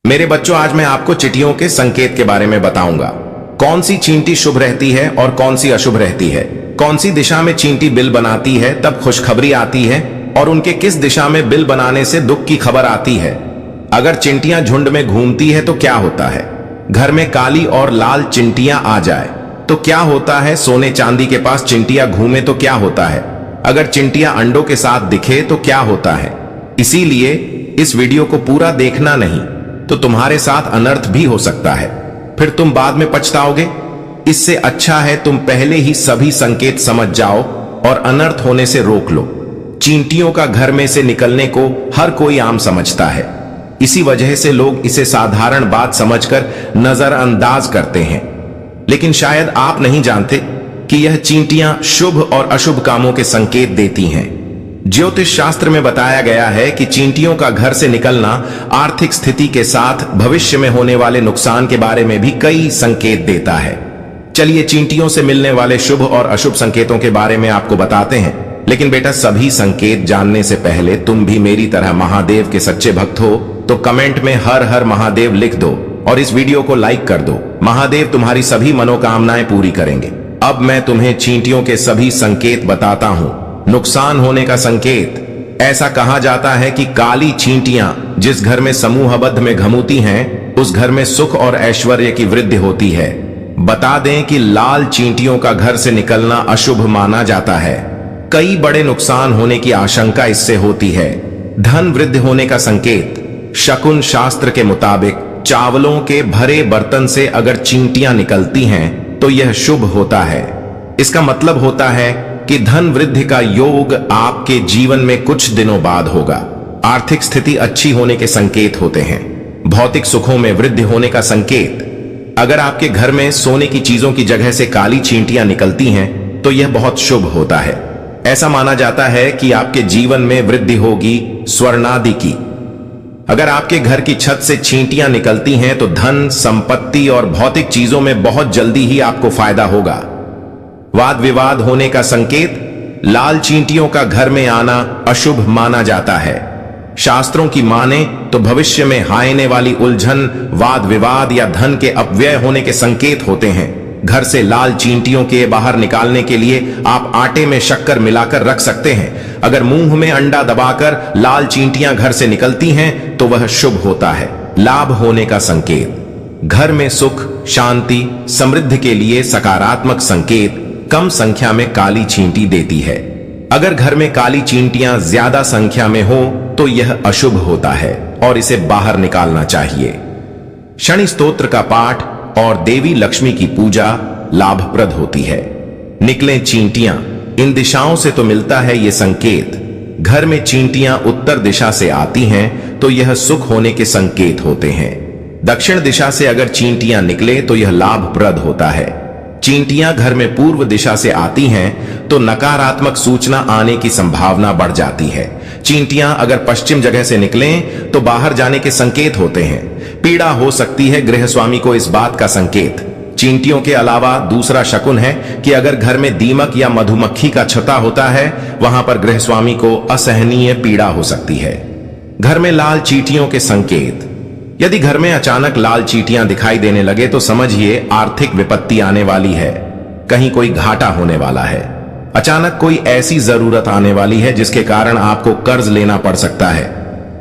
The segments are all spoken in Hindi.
मेरे बच्चों, आज मैं आपको चींटियों के संकेत के बारे में बताऊंगा। कौन सी चींटी शुभ रहती है और कौन सी अशुभ रहती है, कौन सी दिशा में चींटी बिल बनाती है तब खुशखबरी आती है और उनके किस दिशा में बिल बनाने से दुख की खबर आती है। अगर चिंटियां झुंड में घूमती है तो क्या होता है। घर में काली और लाल चिंटियां आ जाए तो क्या होता है। सोने चांदी के पास चिंटियां घूमे तो क्या होता है। अगर चिंटियां अंडों के साथ दिखे तो क्या होता है। इसीलिए इस वीडियो को पूरा देखना, नहीं तो तुम्हारे साथ अनर्थ भी हो सकता है, फिर तुम बाद में पछताओगे। इससे अच्छा है तुम पहले ही सभी संकेत समझ जाओ और अनर्थ होने से रोक लो। चींटियों का घर में से निकलने को हर कोई आम समझता है, इसी वजह से लोग इसे साधारण बात समझकर नजरअंदाज करते हैं। लेकिन शायद आप नहीं जानते कि यह चींटियां शुभ और अशुभ कामों के संकेत देती हैं। ज्योतिष शास्त्र में बताया गया है कि चींटियों का घर से निकलना आर्थिक स्थिति के साथ भविष्य में होने वाले नुकसान के बारे में भी कई संकेत देता है। चलिए चींटियों से मिलने वाले शुभ और अशुभ संकेतों के बारे में आपको बताते हैं। लेकिन बेटा, सभी संकेत जानने से पहले तुम भी मेरी तरह महादेव के सच्चे भक्त हो तो कमेंट में हर हर महादेव लिख दो और इस वीडियो को लाइक कर दो। महादेव तुम्हारी सभी मनोकामनाएं पूरी करेंगे। अब मैं तुम्हें चींटियों के सभी संकेत बताता हूं। नुकसान होने का संकेत। ऐसा कहा जाता है कि काली चींटियां जिस घर में समूहबद्ध में घूमती हैं, उस घर में सुख और ऐश्वर्य की वृद्धि होती है। बता दें कि लाल चींटियों का घर से निकलना अशुभ माना जाता है। कई बड़े नुकसान होने की आशंका इससे होती है। धन वृद्धि होने का संकेत। शकुन शास्त्र के मुताबिक चावलों के भरे बर्तन से अगर चींटियां निकलती हैं तो यह शुभ होता है। इसका मतलब होता है कि धन वृद्धि का योग आपके जीवन में कुछ दिनों बाद होगा। आर्थिक स्थिति अच्छी होने के संकेत होते हैं। भौतिक सुखों में वृद्धि होने का संकेत। अगर आपके घर में सोने की चीजों की जगह से काली चींटियां निकलती हैं तो यह बहुत शुभ होता है। ऐसा माना जाता है कि आपके जीवन में वृद्धि होगी स्वर्णादि की। अगर आपके घर की छत से चींटियां निकलती हैं तो धन, संपत्ति और भौतिक चीजों में बहुत जल्दी ही आपको फायदा होगा। वाद विवाद होने का संकेत। लाल चींटियों का घर में आना अशुभ माना जाता है। शास्त्रों की माने तो भविष्य में आने वाली उलझन, वाद विवाद या धन के अपव्यय होने के संकेत होते हैं। घर से लाल चींटियों के बाहर निकालने के लिए आप आटे में शक्कर मिलाकर रख सकते हैं। अगर मुंह में अंडा दबाकर लाल चींटियां घर से निकलती हैं तो वह शुभ होता है। लाभ होने का संकेत। घर में सुख, शांति, समृद्धि के लिए सकारात्मक संकेत कम संख्या में काली चींटी देती है। अगर घर में काली चींटियां ज्यादा संख्या में हो तो यह अशुभ होता है और इसे बाहर निकालना चाहिए। शनि स्तोत्र का पाठ और देवी लक्ष्मी की पूजा लाभप्रद होती है। निकलें चींटियां, इन दिशाओं से तो मिलता है ये संकेत। घर में चींटियां उत्तर दिशा से आती हैं तो यह सुख होने के संकेत होते हैं। दक्षिण दिशा से अगर चींटियां निकले तो यह लाभप्रद होता है। चींटियां घर में पूर्व दिशा से आती हैं तो नकारात्मक सूचना आने की संभावना बढ़ जाती है। चींटियां अगर पश्चिम जगह से निकलें तो बाहर जाने के संकेत होते हैं। पीड़ा हो सकती है गृहस्वामी को, इस बात का संकेत। चींटियों के अलावा दूसरा शकुन है कि अगर घर में दीमक या मधुमक्खी का छत्ता होता है, वहां पर गृहस्वामी को असहनीय पीड़ा हो सकती है। घर में लाल चींटियों के संकेत। यदि घर में अचानक लाल चींटियां दिखाई देने लगे तो समझिए आर्थिक विपत्ति आने वाली है। कहीं कोई घाटा होने वाला है। अचानक कोई ऐसी जरूरत आने वाली है जिसके कारण आपको कर्ज लेना पड़ सकता है।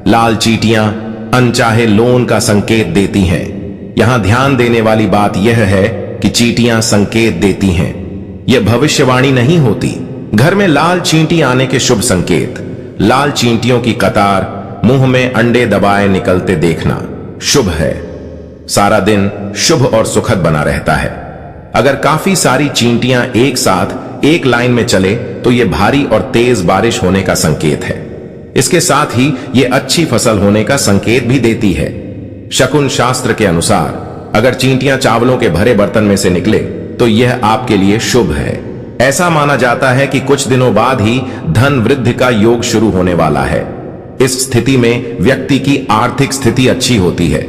लाल चींटियां अनचाहे लोन का संकेत देती हैं। यहां ध्यान देने वाली बात यह है कि चींटियां संकेत देती हैं, यह भविष्यवाणी नहीं होती। घर में लाल चींटी आने के शुभ संकेत। लाल चींटियों की कतार मुंह में अंडे दबाए निकलते देखना शुभ है। सारा दिन शुभ और सुखद बना रहता है। अगर काफी सारी चींटियां एक साथ एक लाइन में चले तो यह भारी और तेज बारिश होने का संकेत है। इसके साथ ही यह अच्छी फसल होने का संकेत भी देती है। शकुन शास्त्र के अनुसार अगर चींटियां चावलों के भरे बर्तन में से निकले तो यह आपके लिए शुभ है। ऐसा माना जाता है कि कुछ दिनों बाद ही धन वृद्धि का योग शुरू होने वाला है। इस स्थिति में व्यक्ति की आर्थिक स्थिति अच्छी होती है।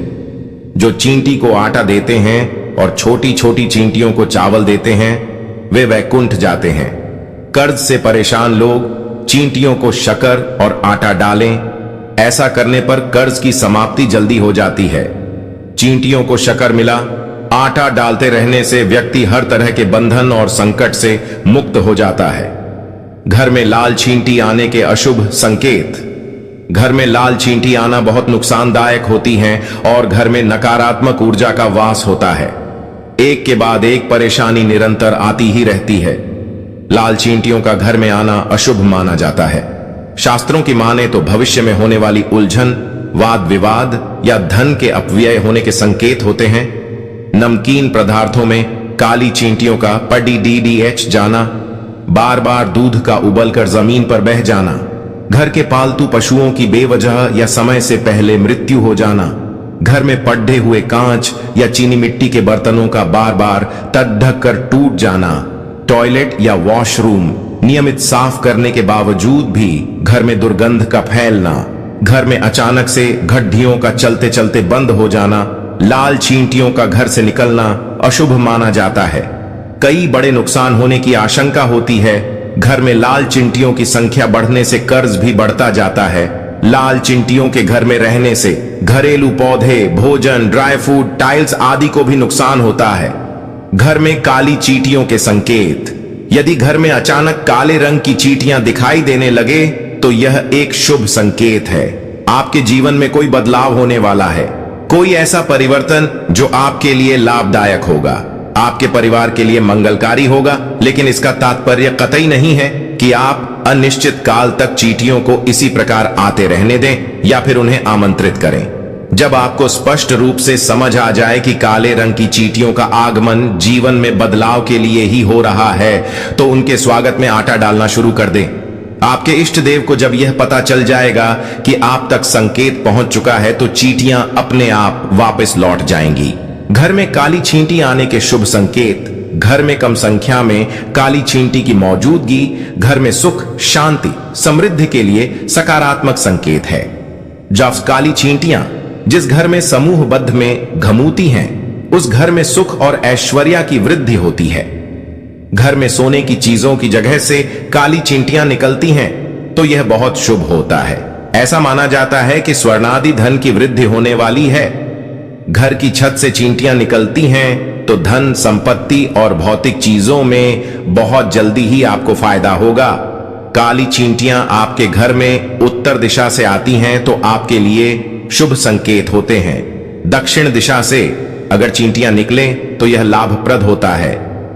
जो चींटी को आटा देते हैं और छोटी छोटी चींटियों को चावल देते हैं, वे वैकुंठ जाते हैं। कर्ज से परेशान लोग चींटियों को शक्कर और आटा डालें। ऐसा करने पर कर्ज की समाप्ति जल्दी हो जाती है। चींटियों को शक्कर मिला। आटा डालते रहने से व्यक्ति हर तरह के बंधन और संकट से मुक्त हो जाता है। घर में लाल चींटी आने के अशुभ संकेत। घर में लाल चींटी आना बहुत नुकसानदायक होती हैं और घर में नकारात्मक ऊर्जा का वास होता है। एक के बाद एक परेशानी निरंतर आती ही रहती है। लाल चींटियों का घर में आना अशुभ माना जाता है। शास्त्रों की माने तो भविष्य में होने वाली उलझन, वाद विवाद या धन के अपव्यय होने के संकेत होते हैं। नमकीन पदार्थों में काली चींटियों का पडीडीएच जाना, बार बार दूध का उबलकर जमीन पर बह जाना, घर के पालतू पशुओं की बेवजह या समय से पहले मृत्यु हो जाना, घर में पड्ढे हुए कांच या चीनी मिट्टी के बर्तनों का बार बार तट ढक कर टूट जाना, टॉयलेट या वॉशरूम नियमित साफ करने के बावजूद भी घर में दुर्गंध का फैलना, घर में अचानक से घड्डियों का चलते चलते बंद हो जाना, लाल चींटियों का घर से निकलना अशुभ माना जाता है। कई बड़े नुकसान होने की आशंका होती है। घर में लाल चींटियों की संख्या बढ़ने से कर्ज भी बढ़ता जाता है। लाल चींटियों के घर में रहने से घरेलू पौधे, भोजन, ड्राई फ्रूट, टाइल्स आदि को भी नुकसान होता है। घर में काली चींटियों के संकेत। यदि घर में अचानक काले रंग की चींटियां दिखाई देने लगे तो यह एक शुभ संकेत है। आपके जीवन में कोई बदलाव होने वाला है, कोई ऐसा परिवर्तन जो आपके लिए लाभदायक होगा, आपके परिवार के लिए मंगलकारी होगा। लेकिन इसका तात्पर्य कतई नहीं है कि आप अनिश्चित काल तक चींटियों को इसी प्रकार आते रहने दें या फिर उन्हें आमंत्रित करें। जब आपको स्पष्ट रूप से समझ आ जाए कि काले रंग की चींटियों का आगमन जीवन में बदलाव के लिए ही हो रहा है, तो उनके स्वागत में आटा डालना शुरू कर दें। आपके इष्ट देव को जब यह पता चल जाएगा कि आप तक संकेत पहुंच चुका है, तो चींटियां अपने आप वापस लौट जाएंगी। घर में काली चींटी आने के शुभ संकेत। घर में कम संख्या में काली चींटी की मौजूदगी घर में सुख, शांति, समृद्धि के लिए सकारात्मक संकेत है। जब काली चींटियां जिस घर में समूहबद्ध में घमूती हैं, उस घर में सुख और ऐश्वर्य की वृद्धि होती है। घर में सोने की चीजों की जगह से काली चींटियां निकलती हैं तो यह बहुत शुभ होता है। ऐसा माना जाता है कि स्वर्णादि धन की वृद्धि होने वाली है। घर की छत से चींटियां निकलती हैं तो धन, संपत्ति और भौतिक चीजों में बहुत जल्दी ही आपको फायदा होगा। काली चींटियां आपके घर में उत्तर दिशा से आती हैं तो आपके लिए शुभ संकेत होते हैं। दक्षिण दिशा से अगर चींटियां निकलें तो यह लाभप्रद होता है।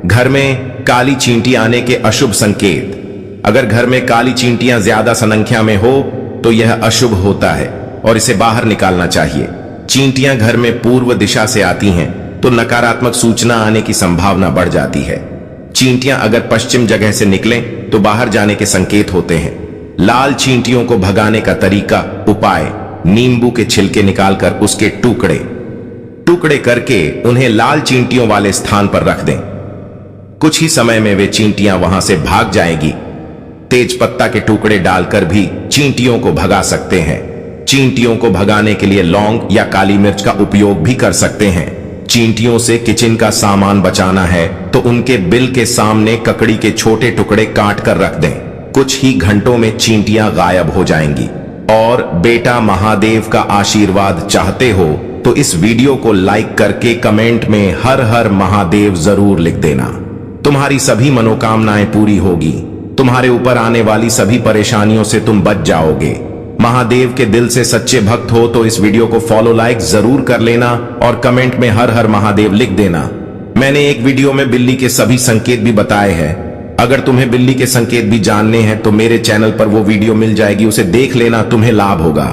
घर में काली चींटी आने के अशुभ संकेत। अगर घर में काली चींटियां ज्यादा संख्या में हो तो यह अशुभ होता है और इसे बाहर निकालना चाहिए। चींटियां घर में पूर्व दिशा से आती हैं तो नकारात्मक सूचना आने की संभावना बढ़ जाती है। चींटियां अगर पश्चिम जगह से निकलें तो बाहर जाने के संकेत होते हैं। लाल चींटियों को भगाने का तरीका, उपाय, नींबू के छिलके निकालकर उसके टुकड़े टुकड़े करके उन्हें लाल चींटियों वाले स्थान पर रख दें। कुछ ही समय में वे चींटियां वहां से भाग जाएंगी। तेज पत्ता के टुकड़े डालकर भी चींटियों को भगा सकते हैं। चींटियों को भगाने के लिए लौंग या काली मिर्च का उपयोग भी कर सकते हैं। चींटियों से किचन का सामान बचाना है तो उनके बिल के सामने ककड़ी के छोटे टुकड़े काट कर रख दें। कुछ ही घंटों में चींटियां गायब हो जाएंगी। और बेटा महादेव का आशीर्वाद चाहते हो तो इस वीडियो को लाइक करके कमेंट में हर हर महादेव जरूर लिख देना। तुम्हारी सभी मनोकामनाएं पूरी होगी। तुम्हारे ऊपर आने वाली सभी परेशानियों से तुम बच जाओगे। महादेव के दिल से सच्चे भक्त हो तो इस वीडियो को फॉलो, लाइक जरूर कर लेना और कमेंट में हर हर महादेव लिख देना। मैंने एक वीडियो में बिल्ली के सभी संकेत भी बताए हैं। अगर तुम्हें बिल्ली के संकेत भी जानने हैं तो मेरे चैनल पर वो वीडियो मिल जाएगी, उसे देख लेना, तुम्हें लाभ होगा।